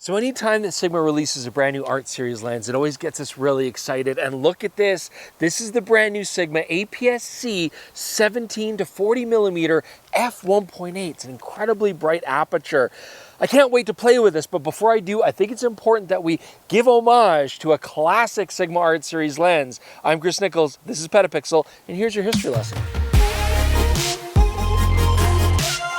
So anytime that Sigma releases a brand new art series lens, it always gets us really excited. And look at this. This is the brand new Sigma aps-c 17 to 40 millimeter f1.8. It's an incredibly bright aperture. I can't wait to play with this, but before I do, I think it's important that we give homage to a classic Sigma art series lens. I'm Chris Nichols, this is PetaPixel, and here's your history lesson.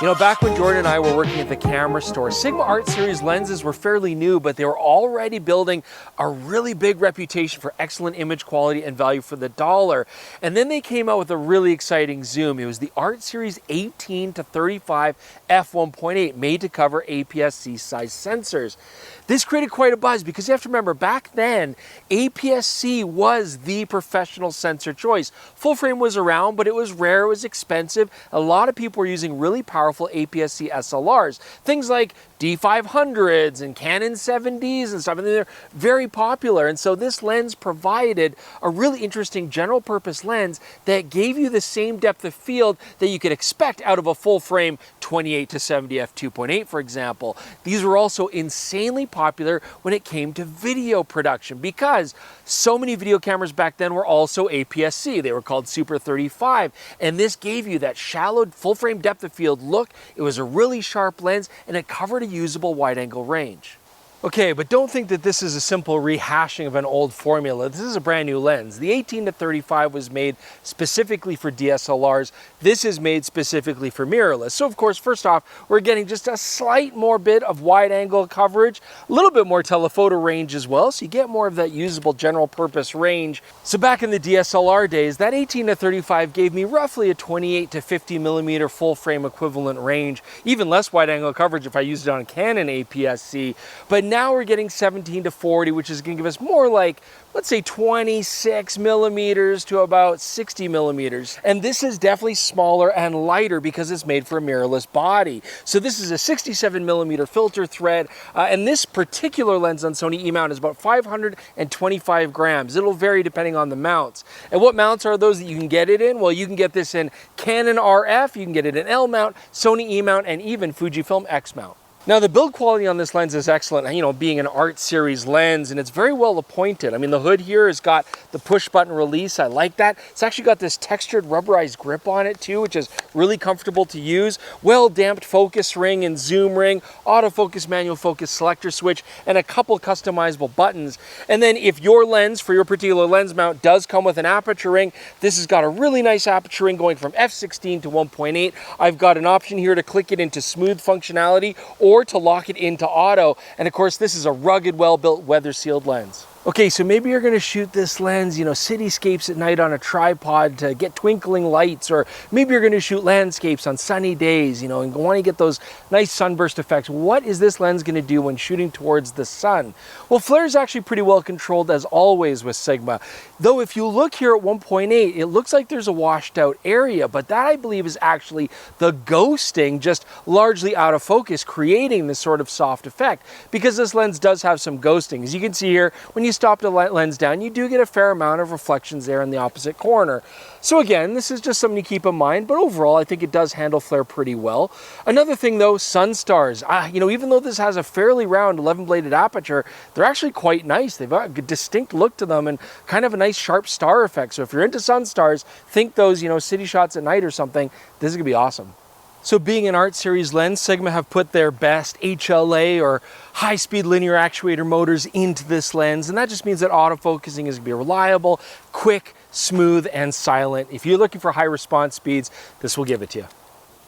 You know, back when Jordan and I were working at the camera store, Sigma art series lenses were fairly new, but they were already building a really big reputation for excellent image quality and value for the dollar. And then they came out with a really exciting zoom. It was the art series 18 to 35 f1.8, made to cover aps-c size sensors. This created quite a buzz because you have to remember, back then, aps-c was the professional sensor choice. Full frame was around, but it was rare, it was expensive. A lot of people were using really powerful aps-c SLRs. Things like D500s and Canon 7Ds and stuff, and they're very popular. And so this lens provided a really interesting general purpose lens that gave you the same depth of field that you could expect out of a full frame 28 to 70 f2.8, for example. These were also insanely popular when it came to video production because so many video cameras back then were also aps-c. They were called Super 35, and this gave you that shallow full frame depth of field look. It was a really sharp lens, and it covered a usable wide angle range. Okay, but don't think that this is a simple rehashing of an old formula. This is a brand new lens. The 18 to 35 was made specifically for DSLRs. This is made specifically for mirrorless. So of course, first off, we're getting just a slight more bit of wide angle coverage, a little bit more telephoto range as well, so you get more of that usable general purpose range. So back in the DSLR days, that 18 to 35 gave me roughly a 28 to 50 millimeter full frame equivalent range, even less wide angle coverage if I used it on Canon aps-c. But now we're getting 17 to 40, which is going to give us more like, let's say 26 millimeters to about 60 millimeters. And this is definitely smaller and lighter because it's made for a mirrorless body. So this is a 67 millimeter filter thread. And this particular lens on Sony E-mount is about 525 grams. It'll vary depending on the mounts. And what mounts are those that you can get it in? Well, you can get this in Canon RF, you can get it in L mount, Sony E-mount, and even Fujifilm X mount. Now the build quality on this lens is excellent, you know, being an art series lens, and it's very well appointed. I mean, the hood here has got the push button release. I like that. It's actually got this textured rubberized grip on it too, which is really comfortable to use. Well damped focus ring and zoom ring, autofocus, manual focus selector switch, and a couple customizable buttons. And then if your lens for your particular lens mount does come with an aperture ring, this has got a really nice aperture ring going from f16 to 1.8. I've got an option here to click it into smooth functionality or to lock it into auto. And of course, this is a rugged, well-built, weather-sealed lens. Okay, so maybe you're going to shoot this lens, you know, cityscapes at night on a tripod to get twinkling lights, or maybe you're going to shoot landscapes on sunny days, you know, and want to get those nice sunburst effects. What is this lens going to do when shooting towards the sun? Well, flare is actually pretty well controlled as always with Sigma. Though if you look here at 1.8, it looks like there's a washed out area, but that I believe is actually the ghosting just largely out of focus, creating this sort of soft effect, because this lens does have some ghosting. As you can see here, when you stop the lens down, you do get a fair amount of reflections there in the opposite corner. So again, this is just something to keep in mind, but overall, I think it does handle flare pretty well. Another thing though, Sunstars. You know, even though this has a fairly round 11-bladed aperture, they're actually quite nice. They've got a distinct look to them and kind of a nice sharp star effect. So if you're into Sunstars, think those, you know, city shots at night or something, this is gonna be awesome. So being an art series lens, Sigma have put their best HLA or high-speed linear actuator motors into this lens, and that just means that autofocusing is going to be reliable, quick, smooth, and silent. If you're looking for high response speeds, this will give it to you.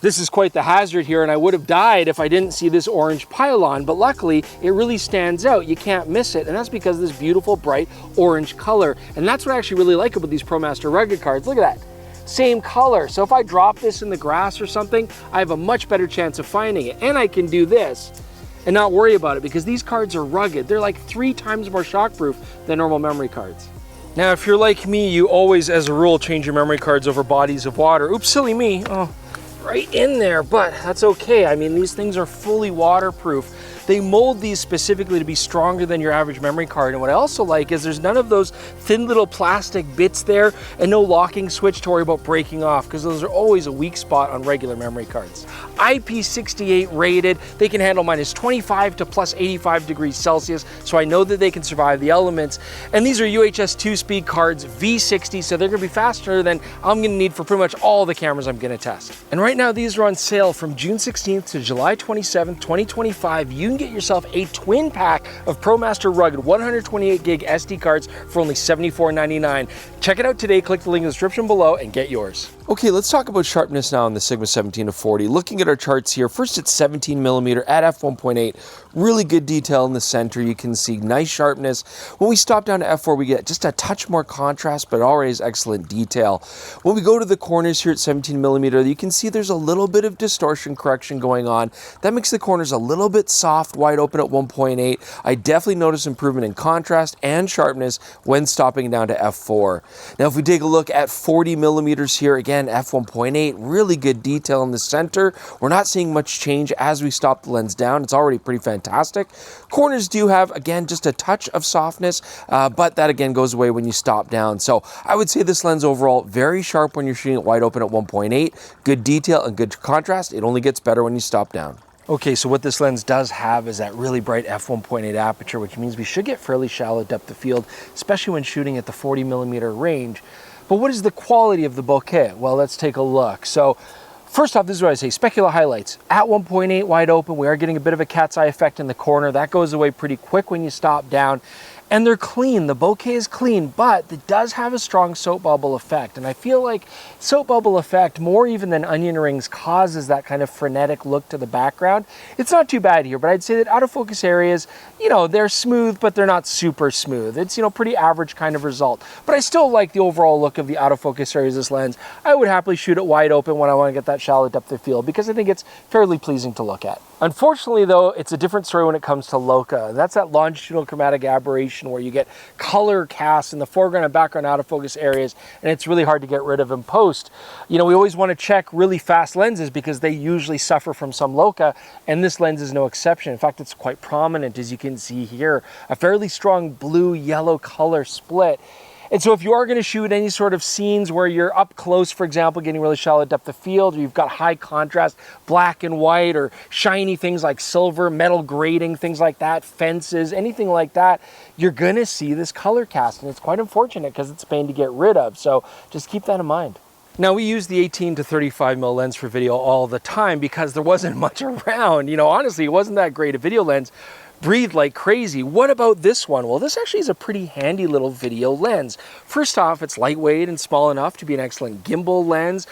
This is quite the hazard here, and I would have died if I didn't see this orange pylon, but luckily it really stands out. You can't miss it, and that's because of this beautiful bright orange color. And that's what I actually really like about these Promaster rugged cards. Look at that. Same color. So if I drop this in the grass or something, I have a much better chance of finding it. And I can do this and not worry about it because these cards are rugged. They're like 3 times more shockproof than normal memory cards. Now, if you're like me, you always, as a rule, change your memory cards over bodies of water. Oops, silly me. Oh, right in there, but that's okay. I mean, these things are fully waterproof. They mold these specifically to be stronger than your average memory card. And what I also like is there's none of those thin little plastic bits there and no locking switch to worry about breaking off, because those are always a weak spot on regular memory cards. IP68 rated, they can handle minus 25 to plus 85 degrees Celsius, so I know that they can survive the elements. And these are UHS-II speed cards, V60, so they're gonna be faster than I'm gonna need for pretty much all the cameras I'm gonna test. And right now these are on sale from June 16th to July 27th, 2025. You can get yourself a twin pack of Promaster rugged 128 gig SD cards for only $74.99. Check it out today, click the link in the description below and get yours. Okay, let's talk about sharpness now on the Sigma 17-40. Looking at our charts here, first it's 17mm at f1.8, really good detail in the center. You can see nice sharpness. When we stop down to f4, we get just a touch more contrast, but already is excellent detail. When we go to the corners here at 17mm, you can see there's a little bit of distortion correction going on. That makes the corners a little bit soft, wide open at 1.8. I definitely notice improvement in contrast and sharpness when stopping down to f4. Now, if we take a look at 40mm here, again, f1.8, really good detail in the center. We're not seeing much change as we stop the lens down. It's already pretty fantastic. Corners do have, again, just a touch of softness, but that again goes away when you stop down. So I would say this lens overall, very sharp when you're shooting it wide open at 1.8. Good detail and good contrast. It only gets better when you stop down. Okay, so what this lens does have is that really bright f1.8 aperture, which means we should get fairly shallow depth of field, especially when shooting at the 40mm range. But what is the quality of the bokeh? Well, let's take a look. So first off, this is what I say, specular highlights. At 1.8 wide open, we are getting a bit of a cat's eye effect in the corner. That goes away pretty quick when you stop down. And they're clean, the bokeh is clean, but it does have a strong soap bubble effect. And I feel like soap bubble effect, more even than onion rings, causes that kind of frenetic look to the background. It's not too bad here, but I'd say that out of focus areas, you know, they're smooth, but they're not super smooth. It's, you know, pretty average kind of result. But I still like the overall look of the out of focus areas of this lens. I would happily shoot it wide open when I want to get that shallow depth of field, because I think it's fairly pleasing to look at. Unfortunately, though, it's a different story when it comes to LoCA. That's that longitudinal chromatic aberration where you get color casts in the foreground and background out of focus areas, and it's really hard to get rid of in post. You know, we always want to check really fast lenses because they usually suffer from some LoCA, and this lens is no exception. In fact, it's quite prominent, as you can see here. A fairly strong blue-yellow color split. And so if you are going to shoot any sort of scenes where you're up close, for example, getting really shallow depth of field, or you've got high contrast, black and white, or shiny things like silver, metal grating, things like that, fences, anything like that, you're going to see this color cast. And it's quite unfortunate because it's a pain to get rid of. So just keep that in mind. Now, we use the 18 to 35mm lens for video all the time because there wasn't much around. You know, honestly, it wasn't that great a video lens. Breathed like crazy. What about this one? Well, this actually is a pretty handy little video lens. First off, it's lightweight and small enough to be an excellent gimbal lens.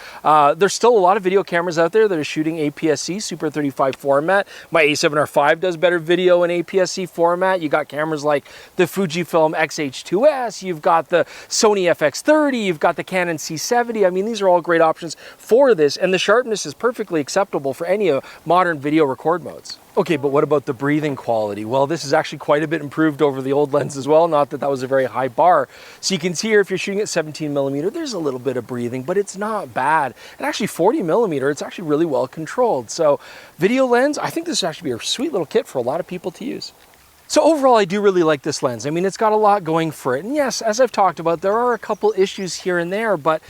There's still a lot of video cameras out there that are shooting aps-c Super 35 format. My A7R5 does better video in aps-c format. You got cameras like the Fujifilm X-H2S, you've got the Sony FX30, you've got the Canon C70. I mean, these are all great options for this, and the sharpness is perfectly acceptable for any modern video record modes. Okay, but what about the breathing quality? Well, this is actually quite a bit improved over the old lens as well. Not that that was a very high bar. So you can see here, if you're shooting at 17mm, there's a little bit of breathing, but it's not bad. And actually 40mm, it's actually really well controlled. So video lens, I think this would actually be a sweet little kit for a lot of people to use. So overall, I do really like this lens. I mean, it's got a lot going for it. And yes, as I've talked about, there are a couple issues here and there, but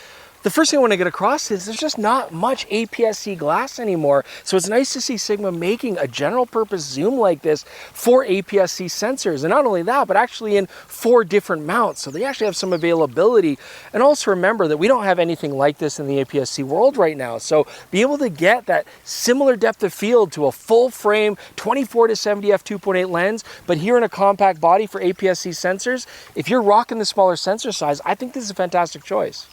the first thing I want to get across is there's just not much aps-c glass anymore. So it's nice to see Sigma making a general purpose zoom like this for aps-c sensors. And not only that, but actually in 4 different mounts. So they actually have some availability. And also remember that we don't have anything like this in the aps-c world right now. So be able to get that similar depth of field to a full frame 24 to 70 f2.8 lens, but here in a compact body for aps-c sensors, if you're rocking the smaller sensor size, I think this is a fantastic choice.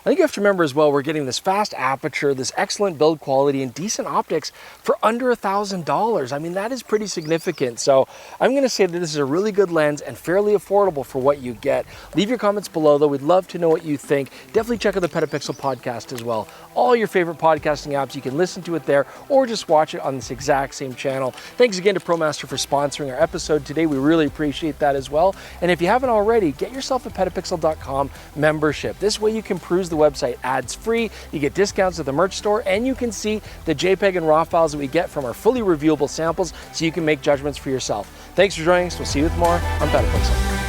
I think you have to remember as well, we're getting this fast aperture, this excellent build quality, and decent optics for under $1,000. I mean, that is pretty significant. So I'm going to say that this is a really good lens and fairly affordable for what you get. Leave your comments below, though. We'd love to know what you think. Definitely check out the PetaPixel podcast as well. All your favorite podcasting apps, you can listen to it there or just watch it on this exact same channel. Thanks again to Promaster for sponsoring our episode today. We really appreciate that as well. And if you haven't already, get yourself a PetaPixel.com membership. This way you can peruse the website ads-free. You get discounts at the merch store, and you can see the JPEG and RAW files that we get from our fully reviewable samples so you can make judgments for yourself. Thanks for joining us. We'll see you with more on PetaPixel.